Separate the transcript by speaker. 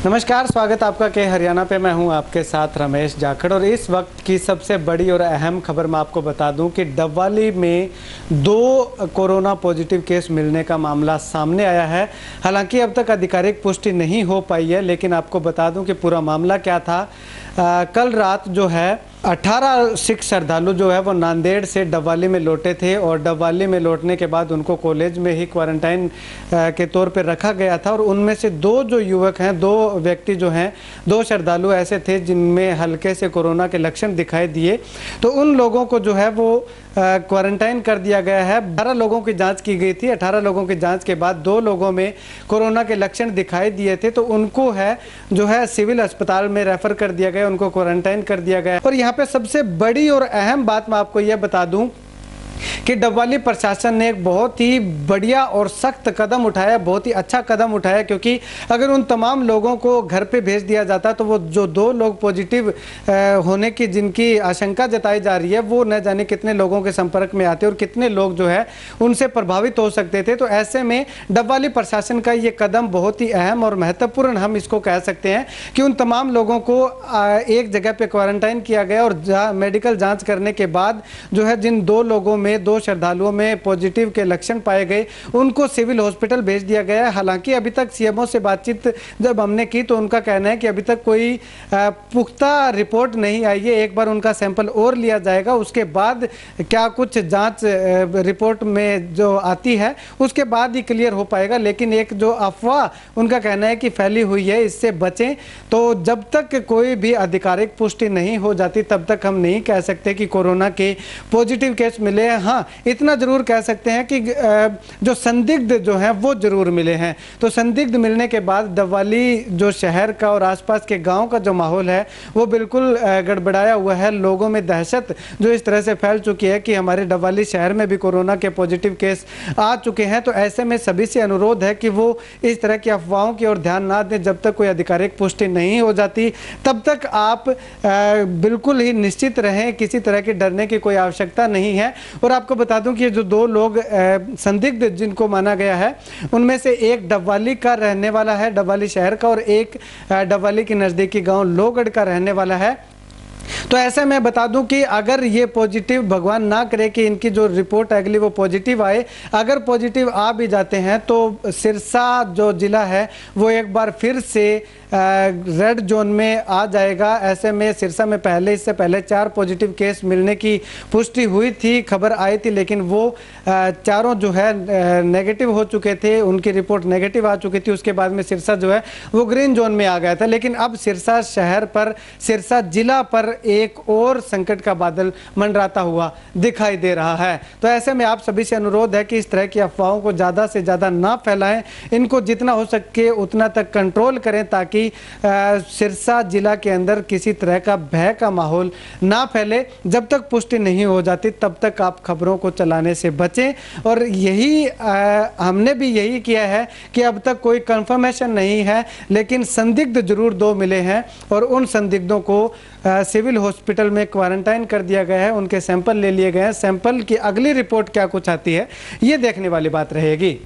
Speaker 1: नमस्कार, स्वागत आपका के हरियाणा पे। मैं हूं आपके साथ रमेश जाखड़ और इस वक्त की सबसे बड़ी और अहम खबर मैं आपको बता दूं कि डबवाली में 2 कोरोना पॉजिटिव केस मिलने का मामला सामने आया है। हालांकि अब तक आधिकारिक पुष्टि नहीं हो पाई है, लेकिन आपको बता दूं कि पूरा मामला क्या था। कल रात जो है 18 सिख श्रद्धालु जो है वो नांदेड़ से डबवाली में लौटे थे और डबवाली में लौटने के बाद उनको कॉलेज में ही क्वारंटाइन के तौर पे रखा गया था। और उनमें से 2 जो युवक हैं, 2 व्यक्ति जो हैं, 2 श्रद्धालु ऐसे थे जिनमें हल्के से कोरोना के लक्षण दिखाई दिए। तो उन लोगों को जो है वो क्वारंटाइन कर दिया गया है। 12 लोगों की जांच की गई थी। 18 लोगों की जांच के बाद 2 लोगों में कोरोना के लक्षण दिखाई दिए थे, तो उनको जो है सिविल अस्पताल में रेफर कर दिया गया, उनको क्वारंटाइन कर दिया गया। और यहाँ पे सबसे बड़ी और अहम बात मैं आपको यह बता दूं कि डबवाली प्रशासन ने एक बहुत ही बढ़िया और सख्त कदम उठाया, बहुत ही अच्छा कदम उठाया, क्योंकि अगर उन तमाम लोगों को घर पे भेज दिया जाता तो वो जो 2 लोग पॉजिटिव होने की जिनकी आशंका जताई जा रही है, वो न जाने कितने लोगों के संपर्क में आते और कितने लोग जो है उनसे प्रभावित हो सकते थे। तो ऐसे में डबवाली प्रशासन का ये कदम बहुत ही अहम और महत्वपूर्ण हम इसको कह सकते हैं कि उन तमाम लोगों को एक जगह पे क्वारंटाइन किया गया और मेडिकल जाँच करने के बाद जो है जिन 2 लोगों में 2 श्रद्धालुओं में पॉजिटिव के लक्षण पाए गए, उनको सिविल हॉस्पिटल भेज दिया गया है। हालांकि अभी तक सीएमओ से बातचीत जब हमने की तो उनका कहना है कि अभी तक कोई पुख्ता रिपोर्ट नहीं आई है। एक बार उनका सैंपल और लिया जाएगा, उसके बाद क्या कुछ जांच रिपोर्ट में जो आती है उसके बाद ही क्लियर हो पाएगा। लेकिन एक जो अफवाह उनका कहना है कि फैली हुई है, इससे बचें। तो जब तक कोई भी आधिकारिक पुष्टि नहीं हो जाती तब तक हम नहीं कह सकते कि कोरोना के पॉजिटिव केस मिले हैं। हाँ, इतना जरूर कह सकते हैं कि जो संदिग्ध जो हैं वो जरूर मिले हैं। तो संदिग्ध मिलने के बाद डबवाली जो शहर का और आसपास के गांव का जो माहौल है वो बिल्कुल गड़बड़ाया हुआ है। लोगों में दहशत जो इस तरह से फैल चुकी है कि हमारे डबवाली शहर में भी कोरोना के पॉजिटिव केस आ चुके हैं। तो ऐसे में सभी से अनुरोध है कि वो इस तरह की अफवाहों की ओर ध्यान ना दें। जब तक कोई आधिकारिक पुष्टि नहीं हो जाती तब तक आप बिल्कुल ही निश्चित रहें, किसी तरह की डरने की कोई आवश्यकता नहीं है। और आपको बता दूं कि जो 2 लोग संदिग्ध जिनको माना गया है उनमें से एक डबवाली का रहने वाला है, डबवाली शहर का, और एक डबवाली के नज़दीकी गांव लोहगढ़ का रहने वाला है। तो ऐसे में बता दूं कि अगर ये पॉजिटिव, भगवान ना करे कि इनकी जो रिपोर्ट है अगली वो पॉजिटिव आए, अगर पॉजिटिव आ भी जाते हैं तो सिरसा जो जिला है वो एक बार फिर से रेड जोन में आ जाएगा। ऐसे में सिरसा में इससे पहले 4 पॉजिटिव केस मिलने की पुष्टि हुई थी, खबर आई थी, लेकिन वो चारों जो है नेगेटिव हो चुके थे, उनकी रिपोर्ट नेगेटिव आ चुकी थी। उसके बाद में सिरसा जो है वो ग्रीन जोन में आ गया था। लेकिन अब सिरसा शहर पर, सिरसा जिला पर एक और संकट का बादल मंडराता हुआ दिखाई दे रहा है। तो ऐसे में आप सभी से अनुरोध है कि इस तरह की अफवाहों को ज़्यादा से ज़्यादा ना फैलाएं, इनको जितना हो सके उतना तक कंट्रोल करें ताकि सिरसा जिला के अंदर किसी तरह का भय का माहौल ना फैले। जब तक पुष्टि नहीं हो जाती तब तक आप खबरों को चलाने से बचें। और यही हमने भी यही किया है कि अब तक कोई कंफर्मेशन नहीं है, लेकिन संदिग्ध जरूर 2 मिले हैं और उन संदिग्धों को सिविल हॉस्पिटल में क्वारंटाइन कर दिया गया है, उनके सैंपल ले लिए गए हैं। सैंपल की अगली रिपोर्ट क्या कुछ आती है ये देखने वाली बात रहेगी।